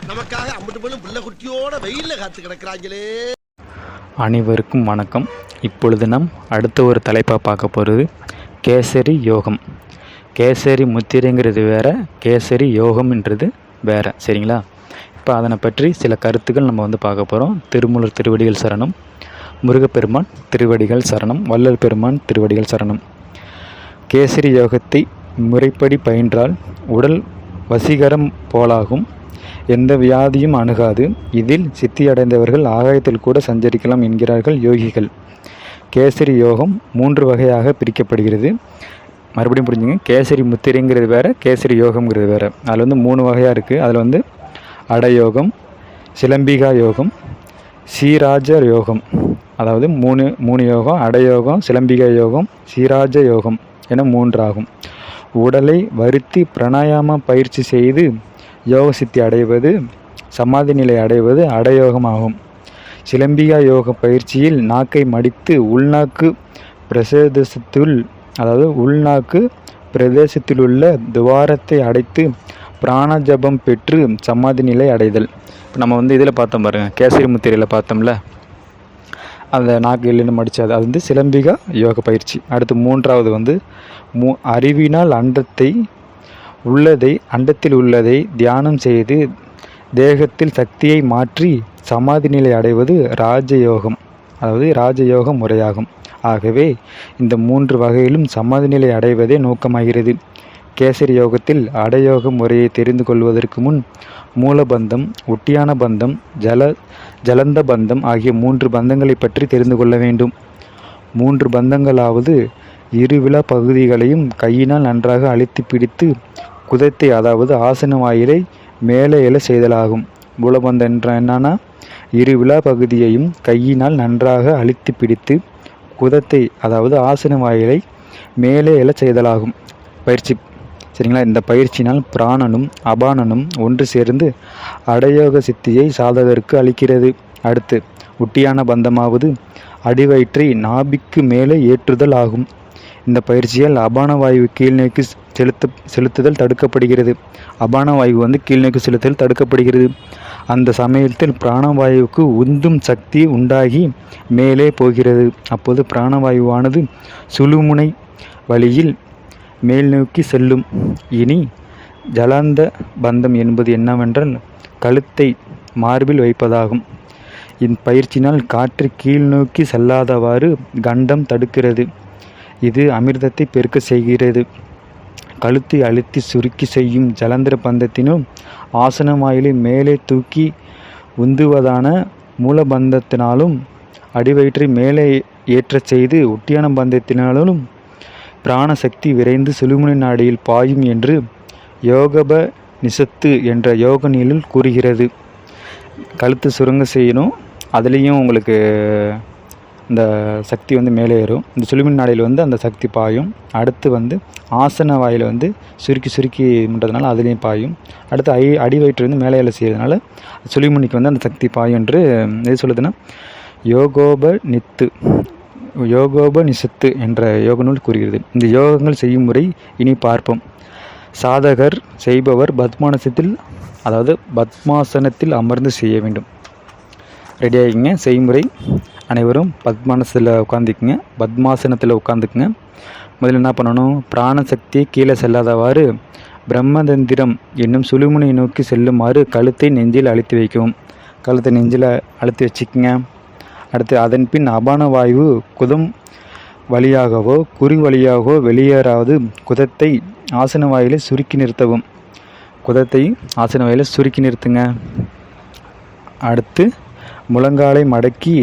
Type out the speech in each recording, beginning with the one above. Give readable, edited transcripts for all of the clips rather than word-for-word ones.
நமக்காக அம்பட்டு பெண்ணும் பிள்ளை குட்டியோட வெயில்ல காத்து கிடக்குறாங்களே. அனைவருக்கும் வணக்கம். இப்பொழுது நாம் அடுத்த ஒரு தலைப்பாக பார்க்க போகிறது கேசரி யோகம். கேசரி முத்திரைங்கிறது வேறு, கேசரி யோகம்ன்றது வேறு, சரிங்களா? இப்போ அதனை பற்றி சில கருத்துக்கள் நம்ம பார்க்க போகிறோம். திருமூலர் திருவடிகள் சரணம், முருகப்பெருமான் திருவடிகள் சரணம், வள்ளல் பெருமான் திருவடிகள் சரணம். கேசரி யோகத்தை முறைப்படி பயின்றால் உடல் வசீகரம் போலாகும், எந்த வியாதியும் அணுகாது. இதில் சித்தியடைந்தவர்கள் ஆகாயத்தில் கூட சஞ்சரிக்கலாம் என்கிறார்கள் யோகிகள். கேசரி யோகம் 3 வகையாக பிரிக்கப்படுகிறது. மறுபடியும் புரிஞ்சுங்க, கேசரி முத்திரைங்கிறது வேறு, கேசரி யோகம்ங்கிறது வேறு. அதில் 3 வகையாக இருக்குது. அதில் அடயோகம், சிலம்பிகா யோகம், சீராஜ யோகம். அதாவது மூணு யோகம்: அடயோகம், சிலம்பிகா யோகம், சீராஜ யோகம் என 3 ஆகும். உடலை வருத்தி பிராணாயாம பயிற்சி செய்து யோக சித்தி அடைவது, சமாதி நிலை அடைவது அடயோகமாகும். சிலம்பிகா யோக பயிற்சியில் நாக்கை மடித்து உள்நாக்கு பிரதேசத்திலுள்ள துவாரத்தை அடைத்து பிராண ஜபம் பெற்று சமாதி நிலை அடைதல். இப்போ நம்ம இதில் பார்த்தோம் பாருங்கள், கேசரி முத்திரையில் பார்த்தோம்ல, அந்த நாக்கு எல்லுன்னு மடித்தது, அது சிலம்பிகா யோக பயிற்சி. அடுத்து 3வது அறிவினால் அண்டத்தில் உள்ளதை தியானம் செய்து தேகத்தில் சக்தியை மாற்றி சமாதி நிலை அடைவது ராஜயோகம், அதாவது ராஜயோக முறையாகும். ஆகவே இந்த 3 வகையிலும் சமாதி நிலை அடைவதே நோக்கமாகிறது. கேசரி யோகத்தில் அடயோக முறையை தெரிந்து கொள்வதற்கு முன் மூலபந்தம், ஒட்டியான பந்தம், ஜலந்த பந்தம் ஆகிய 3 பந்தங்களை பற்றி தெரிந்து கொள்ள வேண்டும். 3 பந்தங்களாவது இருவிழா பகுதிகளையும் கையினால் நன்றாக அழுத்தி பிடித்து குதத்தை, அதாவது ஆசன வாயிலை மேலே எழ செய்தலாகும். மூலபந்தம் என்ற என்னன்னா, இருவிழா பகுதியையும் கையினால் நன்றாக அழுத்தி பிடித்து குதத்தை, அதாவது ஆசன வாயிலை மேலே எழ செய்தலாகும் பயிற்சி, சரிங்களா? இந்த பயிற்சியினால் பிராணனும் அபானனும் ஒன்று சேர்ந்து அடயோக சித்தியை சாதகருக்கு அளிக்கிறது. அடுத்து ஒட்டியான பந்தமாவது அடிவயிற்றை நாபிக்கு மேலே ஏற்றுதல் ஆகும். இந்த பயிற்சியால் அபான வாயு கீழ்நோக்கி செலுத்துதல் தடுக்கப்படுகிறது. அபான வாயு கீழ்நோக்கி செலுத்துதல் தடுக்கப்படுகிறது. அந்த சமயத்தில் பிராணவாயுவுக்கு உந்தும் சக்தி உண்டாகி மேலே போகிறது. அப்போது பிராணவாயுவானது சுழுமுனை வழியில் மேல் நோக்கி செல்லும். இனி ஜலந்த பந்தம் என்பது என்னவென்றால் கழுத்தை மார்பில் வைப்பதாகும். இப்பயிற்சியினால் காற்று கீழ் நோக்கி செல்லாதவாறு கண்டம் தடுக்கிறது. இது அமிர்தத்தை பெருக்க செய்கிறது. கழுத்தை அழுத்தி சுருக்கி செய்யும் ஜலந்திர பந்தத்தினும் ஆசன வாயிலை மேலே தூக்கி உந்துவதான மூலபந்தத்தினாலும் அடிவயிற்றை மேலே ஏற்றச் செய்து ஒட்டியான பந்தத்தினாலும் பிராணசக்தி விரைந்து சுழுமுனை நாடியில் பாயும் என்று யோகபநிஷத்து என்ற யோக நூலில் கூறுகிறது. கழுத்து சுருங்க செய்யணும், அதுலேயும் உங்களுக்கு இந்த சக்தி மேலே ஏறும். இந்த சுழுமுனை நாடியில் அந்த சக்தி பாயும். அடுத்து ஆசன வாயில் சுருக்கி முன்றதுனால அதுலேயும் பாயும். அடுத்து அடிவயிற்று மேலே ஏழ செய்யறதுனால சுழுமுனைக்கு அந்த சக்தி பாயும் என்று எது சொல்லுதுன்னா யோகோபநிஷத்து என்ற யோக நூல் கூறுகிறது. இந்த யோகங்கள் செய்யும் முறை இனி பார்ப்போம். சாதகர் செய்பவர் பத்மாசனத்தில் அமர்ந்து செய்ய வேண்டும். ரெடி ஆகிங்க. செய்முறை: அனைவரும் பத்மாசனத்தில் உட்காந்துக்குங்க. முதல்ல என்ன பண்ணணும், பிராணசக்தியை கீழே செல்லாதவாறு பிரம்மதந்திரம் என்னும் சுழுமுனை நோக்கி செல்லுமாறு கழுத்தை நெஞ்சில் அழுத்தி வைக்கவும். கழுத்தை நெஞ்சில் அழுத்தி வச்சுக்கோங்க. அடுத்து அதன் பின் அபான வாயு குதம் வழியாகவோ குறி வழியாகவோ வெளியேறாவது குதத்தை ஆசன வாயிலை சுருக்கி நிறுத்தவும். குதத்தை ஆசன வாயிலை சுருக்கி நிறுத்துங்க. அடுத்து முழங்காலை மடக்கி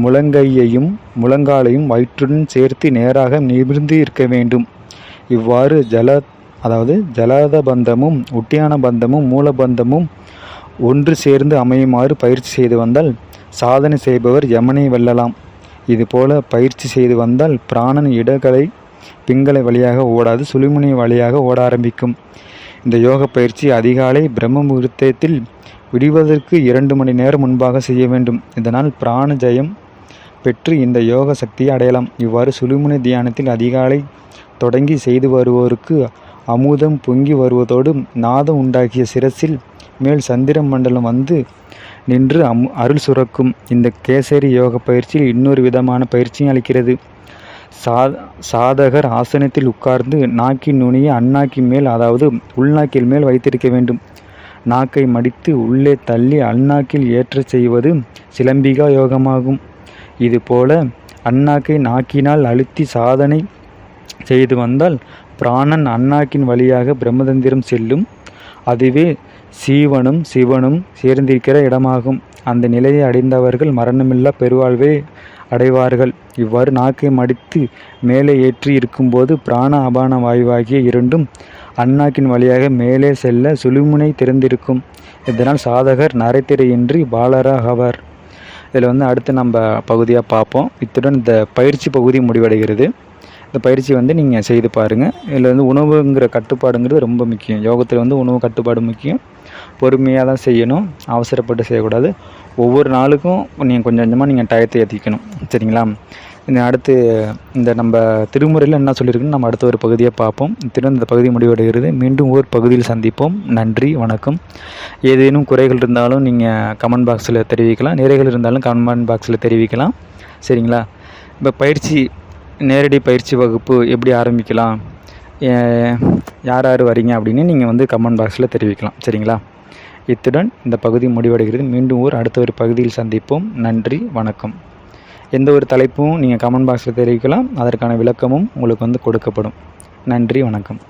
முழங்கையையும் முழங்காலையும் வயிற்றுடன் சேர்த்து நேராக நிமிர்ந்து இருக்க வேண்டும். இவ்வாறு ஜலத பந்தமும் ஒட்டியான பந்தமும் மூலபந்தமும் ஒன்று சேர்ந்து அமையுமாறு பயிற்சி செய்து வந்தால் சாதனை செய்பவர் யமனை வெல்லலாம். இதுபோல பயிற்சி செய்து வந்தால் பிராணன் இடகலை பிங்களை வழியாக ஓடாது, சுழுமுனை வழியாக ஓட ஆரம்பிக்கும். இந்த யோக பயிற்சி அதிகாலை பிரம்ம முகூர்த்தத்தில் விடுவதற்கு 2 மணி நேரம் முன்பாக செய்ய வேண்டும். இதனால் பிராண ஜெயம் பெற்று இந்த யோக சக்தியை அடையலாம். இவ்வாறு சுழுமுனை தியானத்தில் அதிகாலை தொடங்கி செய்து வருவோருக்கு அமுதம் பொங்கி வருவதோடு நாதம் உண்டாகிய சிரசில் மேல் சந்திர மண்டலம் வந்து நின்று அருள் சுரக்கும். இந்த கேசரி யோக பயிற்சியில் இன்னொரு விதமான பயிற்சியும் அளிக்கிறது. சாதகர் ஆசனத்தில் உட்கார்ந்து நாக்கின் நுனியை அந்நாக்கின் மேல், அதாவது உள்நாக்கில் மேல் வைத்திருக்க வேண்டும். நாக்கை மடித்து உள்ளே தள்ளி அந்நாக்கில் ஏற்றச் செய்வது சிலம்பிகா யோகமாகும். இதுபோல அந்நாக்கை நாக்கினால் அழுத்தி சாதனை செய்து வந்தால் பிராணன் அந்நாக்கின் வழியாக பிரம்மதந்திரம் செல்லும். அதுவே சீவனும் சிவனும் சேர்ந்திருக்கிற இடமாகும். அந்த நிலையை அடைந்தவர்கள் மரணமில்லா பெருவாழ்வை அடைவார்கள். இவ்வாறு நாக்கை மடித்து மேலே ஏற்றி இருக்கும்போது பிராண அபான வாயுவாகிய இரண்டும் அந்நாக்கின் வழியாக மேலே செல்ல சுழுமுனை திறந்திருக்கும். இதனால் சாதகர் நரைத்திரையின்றி பாலராக ஆவார். இதில் அடுத்து நம்ம பகுதியாக பார்ப்போம். இத்துடன் இந்த பயிற்சி பகுதி முடிவடைகிறது. இந்த பயிற்சி நீங்கள் செய்து பாருங்கள். இதில் உணவுங்கிற கட்டுப்பாடுங்கிறது ரொம்ப முக்கியம். யோகத்தில் உணவு கட்டுப்பாடு முக்கியம். பொறுமையாக தான் செய்யணும், அவசரப்பட்டு செய்யக்கூடாது. ஒவ்வொரு நாளுக்கும் நீங்கள் கொஞ்சம் கொஞ்சமாக டயத்தை ஏற்றிக்கணும். சரிங்களா? அடுத்து இந்த நம்ம திருமுறையில் என்ன சொல்லியிருக்குன்னு நம்ம அடுத்த ஒரு பகுதியாக பார்ப்போம். இத்துடன் இந்த பகுதி முடிவடைகிறது. மீண்டும் ஒரு பகுதியில் சந்திப்போம். நன்றி, வணக்கம். ஏதேனும் குறைகள் இருந்தாலும் நீங்கள் கமெண்ட் பாக்ஸில் தெரிவிக்கலாம். நிறைகள் இருந்தாலும் கமெண்ட் பாக்ஸில் தெரிவிக்கலாம். சரிங்களா? இப்போ நேரடி பயிற்சி வகுப்பு எப்படி ஆரம்பிக்கலாம், யார் யார் வரீங்க அப்படின்னு நீங்கள் கமெண்ட் பாக்ஸில் தெரிவிக்கலாம். சரிங்களா? இத்துடன் இந்த பகுதி முடிவடைகிறது. மீண்டும் அடுத்த ஒரு பகுதியில் சந்திப்போம். நன்றி, வணக்கம். எந்த ஒரு தலைப்பும் நீங்கள் கமெண்ட் பாக்ஸில் தெரிவிக்கலாம். அதற்கான விளக்கமும் உங்களுக்கு கொடுக்கப்படும். நன்றி, வணக்கம்.